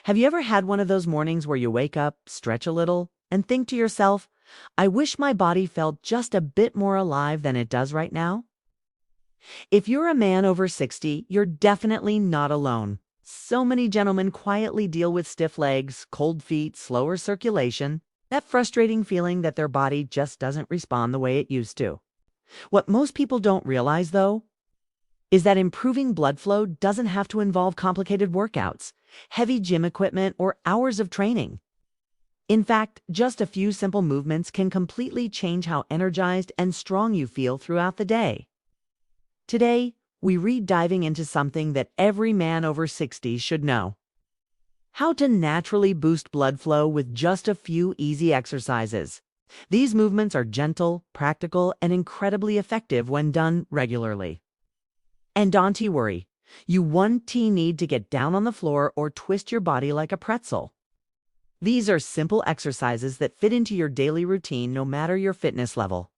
Have you ever had one of those mornings where you wake up, stretch a little, and think to yourself, I wish my body felt just a bit more alive than it does right now? If you're a man over 60, you're definitely not alone. So many gentlemen quietly deal with stiff legs, cold feet, slower circulation, that frustrating feeling that their body just doesn't respond the way it used to. What most people don't realize, though, is that improving blood flow doesn't have to involve complicated workouts, heavy gym equipment, or hours of training. In fact, just a few simple movements can completely change how energized and strong you feel throughout the day. Today, we're diving into something that every man over 60 should know: how to naturally boost blood flow with just a few easy exercises. These movements are gentle, practical, and incredibly effective when done regularly. And don't you worry, you won't need to get down on the floor or twist your body like a pretzel. These are simple exercises that fit into your daily routine no matter your fitness level.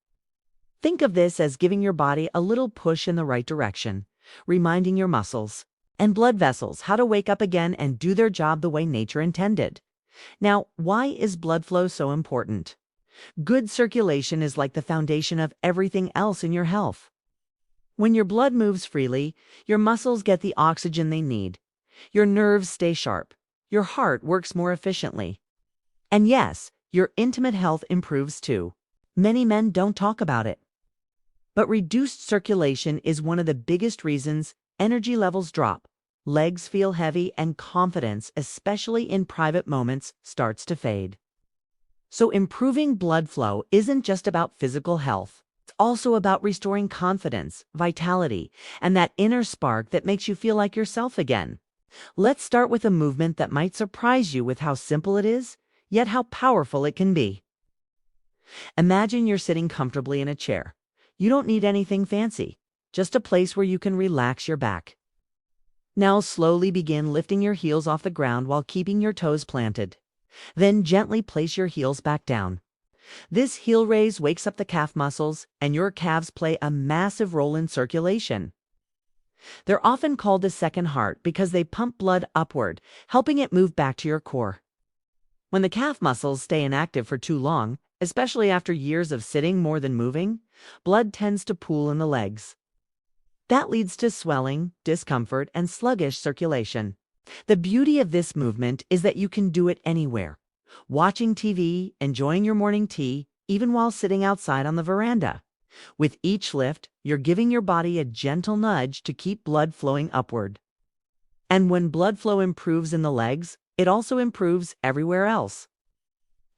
Think of this as giving your body a little push in the right direction, reminding your muscles and blood vessels how to wake up again and do their job the way nature intended. Now, why is blood flow so important? Good circulation is like the foundation of everything else in your health. When your blood moves freely, your muscles get the oxygen they need, your nerves stay sharp, your heart works more efficiently. And yes, your intimate health improves too. Many men don't talk about it. But reduced circulation is one of the biggest reasons energy levels drop, legs feel heavy, and confidence, especially in private moments, starts to fade. So improving blood flow isn't just about physical health. It's also about restoring confidence, vitality, and that inner spark that makes you feel like yourself again. Let's start with a movement that might surprise you with how simple it is, yet how powerful it can be. Imagine you're sitting comfortably in a chair. You don't need anything fancy, just a place where you can relax your back. Now slowly begin lifting your heels off the ground while keeping your toes planted. Then gently place your heels back down. This heel raise wakes up the calf muscles, and your calves play a massive role in circulation. They're often called the second heart because they pump blood upward, helping it move back to your core. When the calf muscles stay inactive for too long, especially after years of sitting more than moving, blood tends to pool in the legs. That leads to swelling, discomfort, and sluggish circulation. The beauty of this movement is that you can do it anywhere. Watching TV, enjoying your morning tea, even while sitting outside on the veranda. With each lift, you're giving your body a gentle nudge to keep blood flowing upward. And when blood flow improves in the legs, it also improves everywhere else.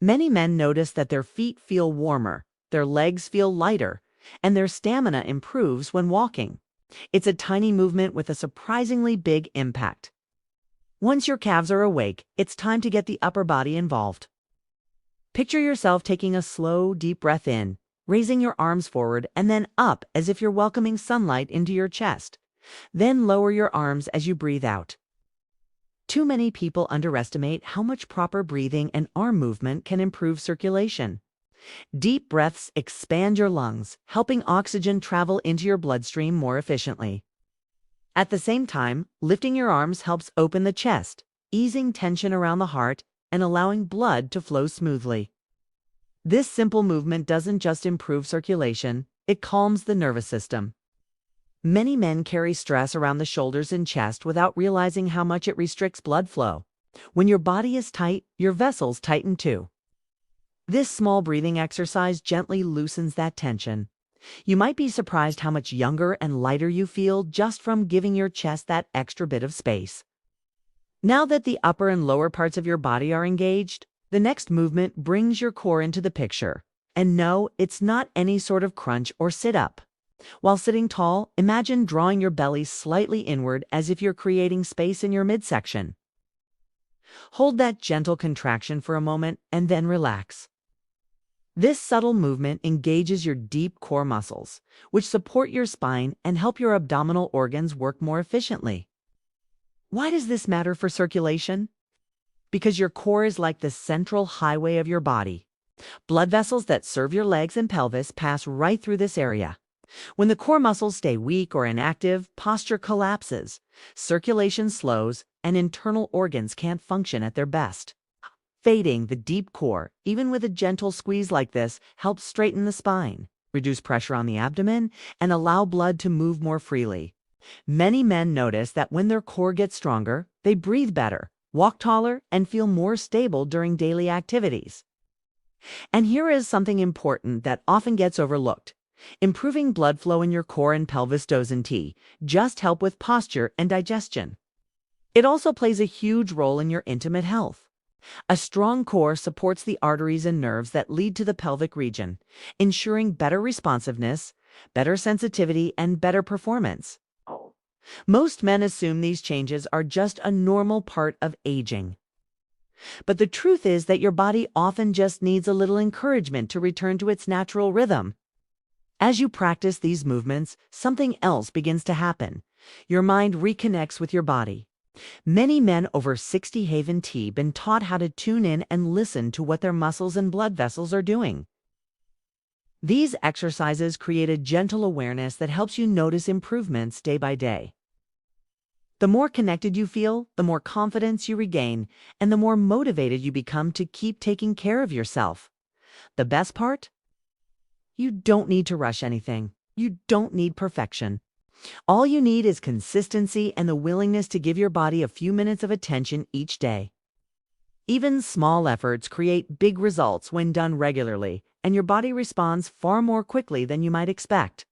Many men notice that their feet feel warmer, their legs feel lighter, and their stamina improves when walking. It's a tiny movement with a surprisingly big impact. Once your calves are awake, it's time to get the upper body involved. Picture yourself taking a slow, deep breath in, raising your arms forward and then up as if you're welcoming sunlight into your chest. Then lower your arms as you breathe out. Too many people underestimate how much proper breathing and arm movement can improve circulation. Deep breaths expand your lungs, helping oxygen travel into your bloodstream more efficiently. At the same time, lifting your arms helps open the chest, easing tension around the heart and allowing blood to flow smoothly. This simple movement doesn't just improve circulation, it calms the nervous system. Many men carry stress around the shoulders and chest without realizing how much it restricts blood flow. When your body is tight, your vessels tighten too. This small breathing exercise gently loosens that tension. You might be surprised how much younger and lighter you feel just from giving your chest that extra bit of space. Now that the upper and lower parts of your body are engaged, the next movement brings your core into the picture. And no, it's not any sort of crunch or sit-up. While sitting tall, imagine drawing your belly slightly inward as if you're creating space in your midsection. Hold that gentle contraction for a moment and then relax. This subtle movement engages your deep core muscles, which support your spine and help your abdominal organs work more efficiently. Why does this matter for circulation? Because your core is like the central highway of your body. Blood vessels that serve your legs and pelvis pass right through this area. When the core muscles stay weak or inactive, posture collapses, circulation slows, and internal organs can't function at their best. Fading the deep core, even with a gentle squeeze like this, helps straighten the spine, reduce pressure on the abdomen, and allow blood to move more freely. Many men notice that when their core gets stronger, they breathe better, walk taller, and feel more stable during daily activities. And here is something important that often gets overlooked. Improving blood flow in your core and pelvis doesn't just help with posture and digestion. It also plays a huge role in your intimate health. A strong core supports the arteries and nerves that lead to the pelvic region, ensuring better responsiveness, better sensitivity, and better performance. Most men assume these changes are just a normal part of aging. But the truth is that your body often just needs a little encouragement to return to its natural rhythm. As you practice these movements, something else begins to happen. Your mind reconnects with your body. Many men over 60 have been taught how to tune in and listen to what their muscles and blood vessels are doing. These exercises create a gentle awareness that helps you notice improvements day by day. The more connected you feel, the more confidence you regain, and the more motivated you become to keep taking care of yourself. The best part? You don't need to rush anything. You don't need perfection. All you need is consistency and the willingness to give your body a few minutes of attention each day. Even small efforts create big results when done regularly, and your body responds far more quickly than you might expect.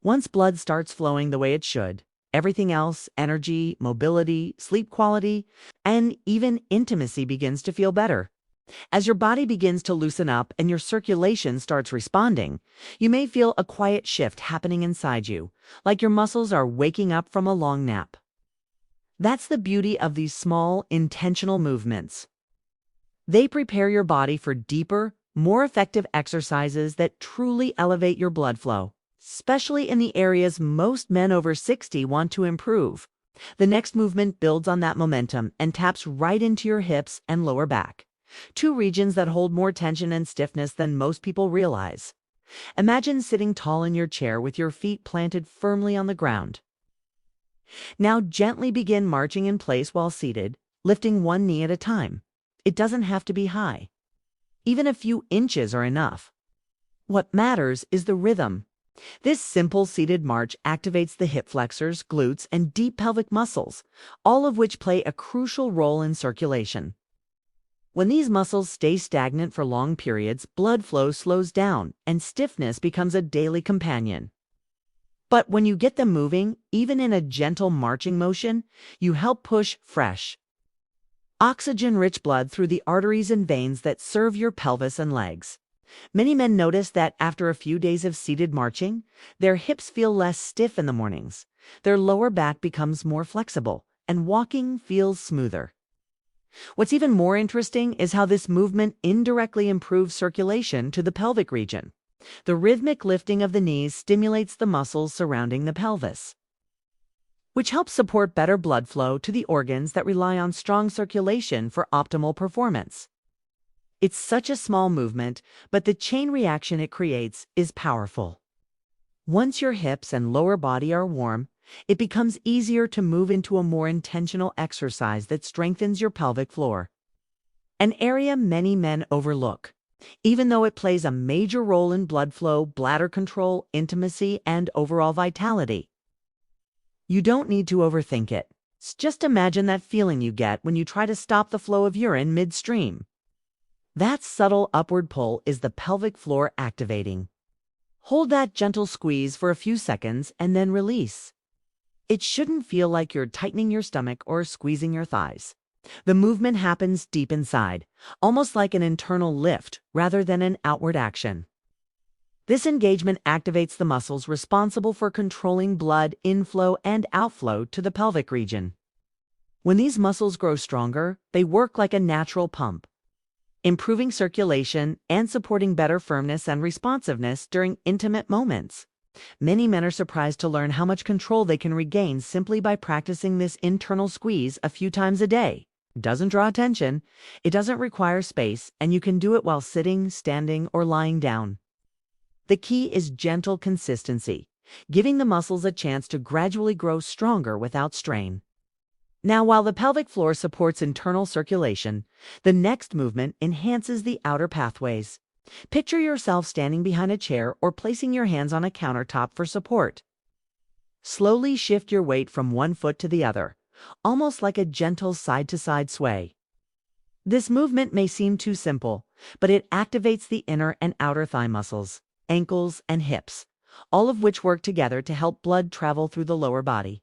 Once blood starts flowing the way it should, everything else, energy, mobility, sleep quality, and even intimacy begins to feel better. As your body begins to loosen up and your circulation starts responding, you may feel a quiet shift happening inside you, like your muscles are waking up from a long nap. That's the beauty of these small, intentional movements. They prepare your body for deeper, more effective exercises that truly elevate your blood flow, especially in the areas most men over 60 want to improve. The next movement builds on that momentum and taps right into your hips and lower back, two regions that hold more tension and stiffness than most people realize. Imagine sitting tall in your chair with your feet planted firmly on the ground. Now gently begin marching in place while seated, lifting one knee at a time. It doesn't have to be high. Even a few inches are enough. What matters is the rhythm. This simple seated march activates the hip flexors, glutes, and deep pelvic muscles, all of which play a crucial role in circulation. When these muscles stay stagnant for long periods, blood flow slows down and stiffness becomes a daily companion. But when you get them moving, even in a gentle marching motion, you help push fresh, oxygen-rich blood through the arteries and veins that serve your pelvis and legs. Many men notice that after a few days of seated marching, their hips feel less stiff in the mornings, their lower back becomes more flexible, and walking feels smoother. What's even more interesting is how this movement indirectly improves circulation to the pelvic region. The rhythmic lifting of the knees stimulates the muscles surrounding the pelvis, which helps support better blood flow to the organs that rely on strong circulation for optimal performance. It's such a small movement, but the chain reaction it creates is powerful. Once your hips and lower body are warm, it becomes easier to move into a more intentional exercise that strengthens your pelvic floor, an area many men overlook, even though it plays a major role in blood flow, bladder control, intimacy, and overall vitality. You don't need to overthink it. Just imagine that feeling you get when you try to stop the flow of urine midstream. That subtle upward pull is the pelvic floor activating. Hold that gentle squeeze for a few seconds and then release. It shouldn't feel like you're tightening your stomach or squeezing your thighs. The movement happens deep inside, almost like an internal lift rather than an outward action. This engagement activates the muscles responsible for controlling blood inflow and outflow to the pelvic region. When these muscles grow stronger, they work like a natural pump, improving circulation and supporting better firmness and responsiveness during intimate moments. Many men are surprised to learn how much control they can regain simply by practicing this internal squeeze a few times a day. It doesn't draw attention, it doesn't require space, and you can do it while sitting, standing, or lying down. The key is gentle consistency, giving the muscles a chance to gradually grow stronger without strain. Now, while the pelvic floor supports internal circulation, the next movement enhances the outer pathways. Picture yourself standing behind a chair or placing your hands on a countertop for support. Slowly shift your weight from one foot to the other, almost like a gentle side-to-side sway. This movement may seem too simple, but it activates the inner and outer thigh muscles, ankles, and hips, all of which work together to help blood travel through the lower body.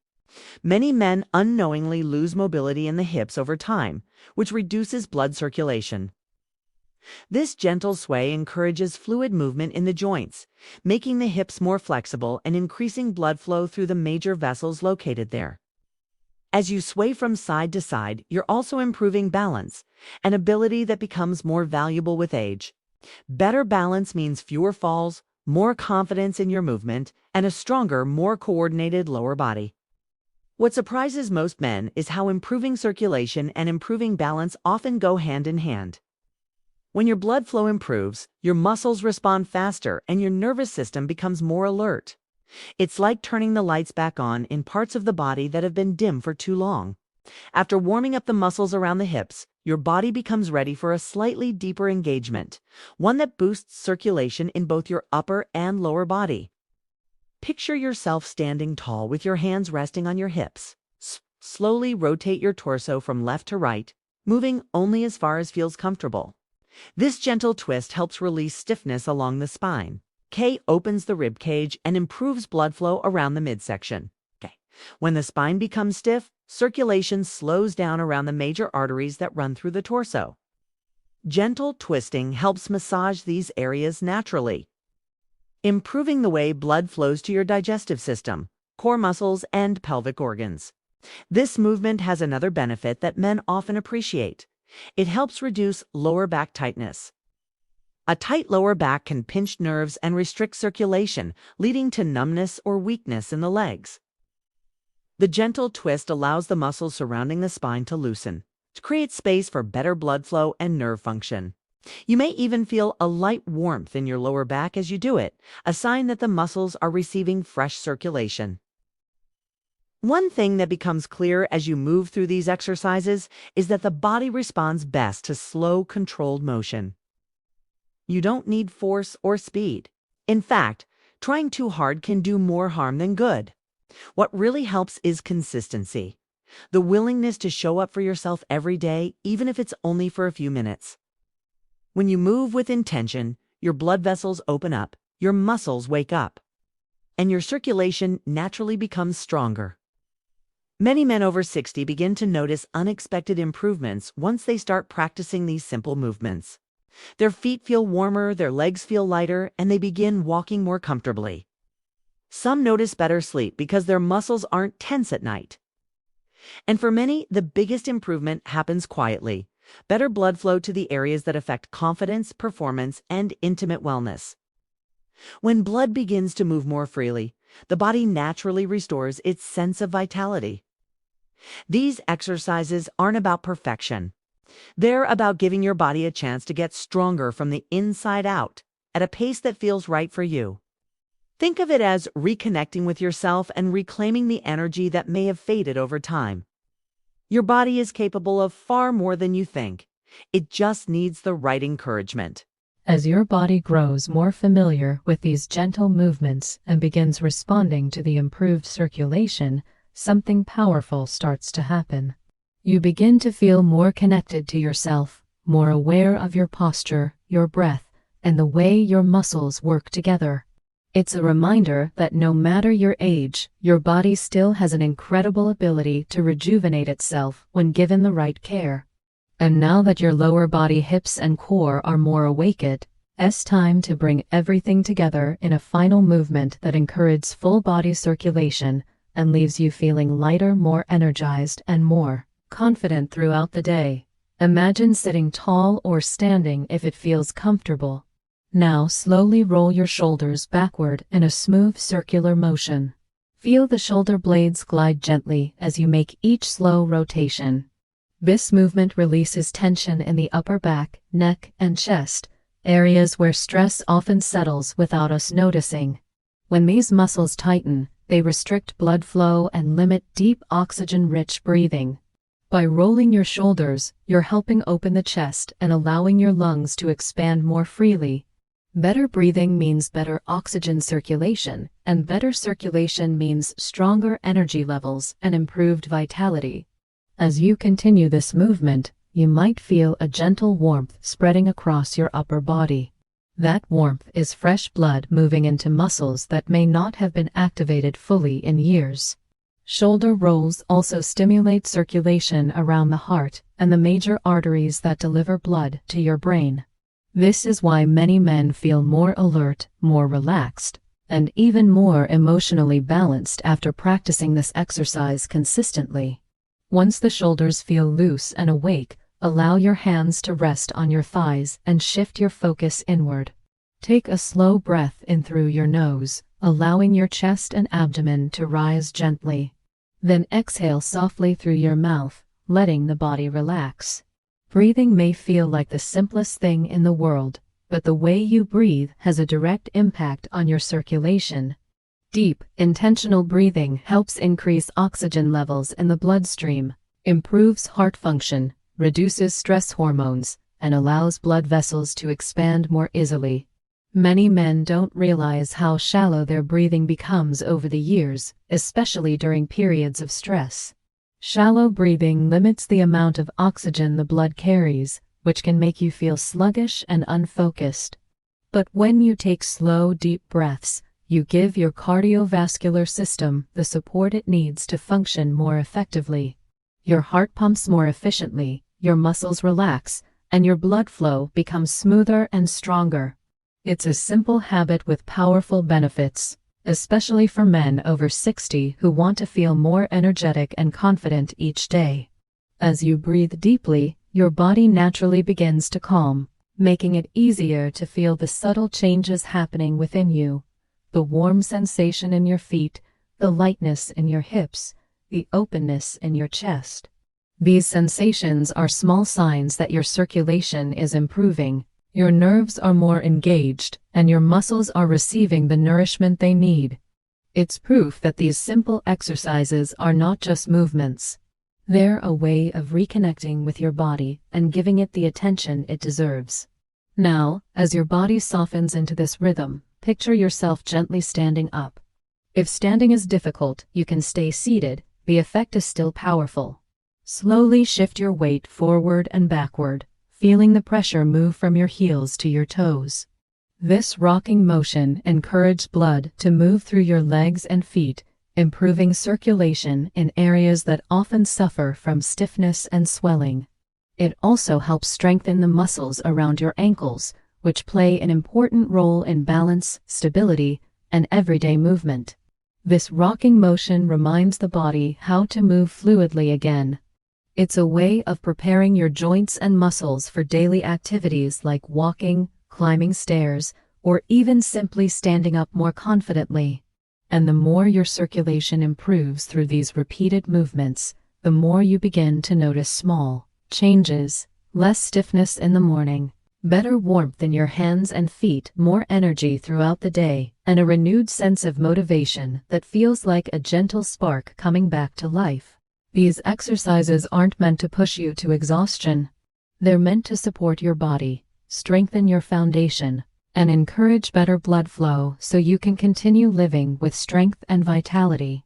Many men unknowingly lose mobility in the hips over time, which reduces blood circulation. This gentle sway encourages fluid movement in the joints, making the hips more flexible and increasing blood flow through the major vessels located there. As you sway from side to side, you're also improving balance, an ability that becomes more valuable with age. Better balance means fewer falls, more confidence in your movement, and a stronger, more coordinated lower body. What surprises most men is how improving circulation and improving balance often go hand in hand. When your blood flow improves, your muscles respond faster and your nervous system becomes more alert. It's like turning the lights back on in parts of the body that have been dim for too long. After warming up the muscles around the hips, your body becomes ready for a slightly deeper engagement, one that boosts circulation in both your upper and lower body. Picture yourself standing tall with your hands resting on your hips. Slowly rotate your torso from left to right, moving only as far as feels comfortable. This gentle twist helps release stiffness along the spine. K opens the rib cage and improves blood flow around the midsection. When the spine becomes stiff, circulation slows down around the major arteries that run through the torso. Gentle twisting helps massage these areas naturally, improving the way blood flows to your digestive system, core muscles, and pelvic organs. This movement has another benefit that men often appreciate. It helps reduce lower back tightness. A tight lower back can pinch nerves and restrict circulation, leading to numbness or weakness in the legs. The gentle twist allows the muscles surrounding the spine to loosen, to create space for better blood flow and nerve function. You may even feel a light warmth in your lower back as you do it, a sign that the muscles are receiving fresh circulation. One thing that becomes clear as you move through these exercises is that the body responds best to slow, controlled motion. You don't need force or speed. In fact, trying too hard can do more harm than good. What really helps is consistency, the willingness to show up for yourself every day, even if it's only for a few minutes. When you move with intention, your blood vessels open up, your muscles wake up, and your circulation naturally becomes stronger. Many men over 60 begin to notice unexpected improvements once they start practicing these simple movements. Their feet feel warmer, their legs feel lighter, and they begin walking more comfortably. Some notice better sleep because their muscles aren't tense at night. And for many, the biggest improvement happens quietly. Better blood flow to the areas that affect confidence, performance, and intimate wellness. When blood begins to move more freely, the body naturally restores its sense of vitality. These exercises aren't about perfection. They're about giving your body a chance to get stronger from the inside out, at a pace that feels right for you. Think of it as reconnecting with yourself and reclaiming the energy that may have faded over time. Your body is capable of far more than you think. It just needs the right encouragement. As your body grows more familiar with these gentle movements and begins responding to the improved circulation, something powerful starts to happen. You begin to feel more connected to yourself, more aware of your posture, your breath, and the way your muscles work together. It's a reminder that no matter your age, your body still has an incredible ability to rejuvenate itself when given the right care. And now that your lower body, hips, and core are more awakened, it's time to bring everything together in a final movement that encourages full body circulation and leaves you feeling lighter, more energized, and more confident throughout the day. Imagine sitting tall or standing if it feels comfortable. Now slowly roll your shoulders backward in a smooth circular motion. Feel the shoulder blades glide gently as you make each slow rotation. This movement releases tension in the upper back, neck, and chest, areas where stress often settles without us noticing. When these muscles tighten, they restrict blood flow and limit deep oxygen-rich breathing, By rolling your shoulders, you're helping open the chest and allowing your lungs to expand more freely. Better breathing means better oxygen circulation, and better circulation means stronger energy levels and improved vitality. As you continue this movement, you might feel a gentle warmth spreading across your upper body. That warmth is fresh blood moving into muscles that may not have been activated fully in years. Shoulder rolls also stimulate circulation around the heart and the major arteries that deliver blood to your brain. This is why many men feel more alert, more relaxed, and even more emotionally balanced after practicing this exercise consistently. Once the shoulders feel loose and awake, allow your hands to rest on your thighs and shift your focus inward. Take a slow breath in through your nose, allowing your chest and abdomen to rise gently. Then exhale softly through your mouth, letting the body relax. Breathing may feel like the simplest thing in the world, but the way you breathe has a direct impact on your circulation. Deep, intentional breathing helps increase oxygen levels in the bloodstream, improves heart function, reduces stress hormones, and allows blood vessels to expand more easily. Many men don't realize how shallow their breathing becomes over the years, especially during periods of stress. Shallow breathing limits the amount of oxygen the blood carries, which can make you feel sluggish and unfocused. But when you take slow, deep breaths, you give your cardiovascular system the support it needs to function more effectively. Your heart pumps more efficiently, your muscles relax, and your blood flow becomes smoother and stronger. It's a simple habit with powerful benefits, especially for men over 60 who want to feel more energetic and confident each day. As you breathe deeply, your body naturally begins to calm, making it easier to feel the subtle changes happening within you. The warm sensation in your feet, the lightness in your hips, the openness in your chest. These sensations are small signs that your circulation is improving, your nerves are more engaged, and your muscles are receiving the nourishment they need. It's proof that these simple exercises are not just movements. They're a way of reconnecting with your body and giving it the attention it deserves. Now, as your body softens into this rhythm, picture yourself gently standing up. If standing is difficult, you can stay seated. The effect is still powerful. Slowly shift your weight forward and backward, feeling the pressure move from your heels to your toes. This rocking motion encourages blood to move through your legs and feet, improving circulation in areas that often suffer from stiffness and swelling. It also helps strengthen the muscles around your ankles, which play an important role in balance, stability, and everyday movement. This rocking motion reminds the body how to move fluidly again. It's a way of preparing your joints and muscles for daily activities like walking, climbing stairs, or even simply standing up more confidently. And the more your circulation improves through these repeated movements, the more you begin to notice small changes: less stiffness in the morning, better warmth in your hands and feet, more energy throughout the day, and a renewed sense of motivation that feels like a gentle spark coming back to life. These exercises aren't meant to push you to exhaustion. They're meant to support your body, strengthen your foundation, and encourage better blood flow so you can continue living with strength and vitality.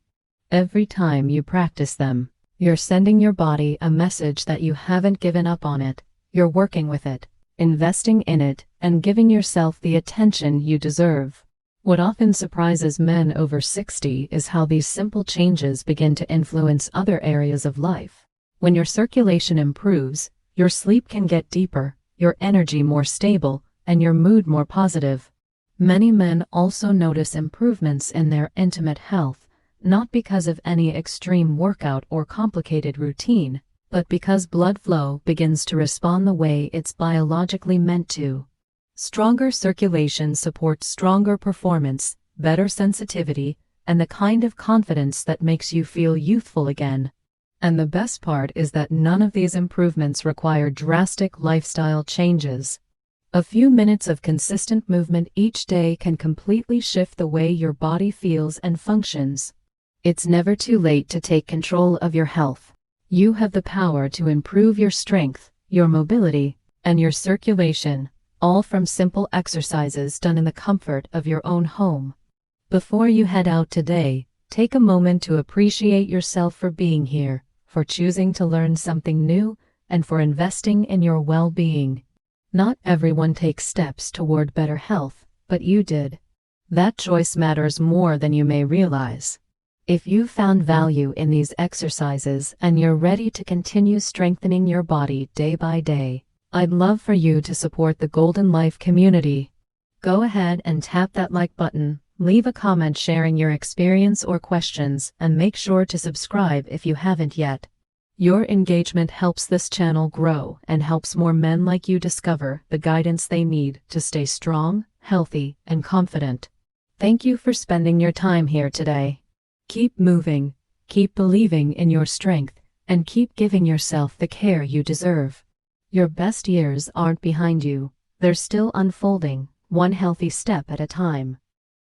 Every time you practice them, you're sending your body a message that you haven't given up on it. You're working with it, investing in it, and giving yourself the attention you deserve. What often surprises men over 60 is how these simple changes begin to influence other areas of life. When your circulation improves, your sleep can get deeper, your energy more stable, and your mood more positive. Many men also notice improvements in their intimate health, not because of any extreme workout or complicated routine, but because blood flow begins to respond the way it's biologically meant to. Stronger circulation supports stronger performance, better sensitivity, and the kind of confidence that makes you feel youthful again. And the best part is that none of these improvements require drastic lifestyle changes. A few minutes of consistent movement each day can completely shift the way your body feels and functions. It's never too late to take control of your health. You have the power to improve your strength, your mobility, and your circulation, all from simple exercises done in the comfort of your own home. Before you head out today, take a moment to appreciate yourself for being here, for choosing to learn something new, and for investing in your well-being. Not everyone takes steps toward better health, but you did. That choice matters more than you may realize. If you found value in these exercises and you're ready to continue strengthening your body day by day, I'd love for you to support the Golden Life community. Go ahead and tap that like button, leave a comment sharing your experience or questions, and make sure to subscribe if you haven't yet. Your engagement helps this channel grow and helps more men like you discover the guidance they need to stay strong, healthy, and confident. Thank you for spending your time here today. Keep moving, keep believing in your strength, and keep giving yourself the care you deserve. Your best years aren't behind you, they're still unfolding, one healthy step at a time.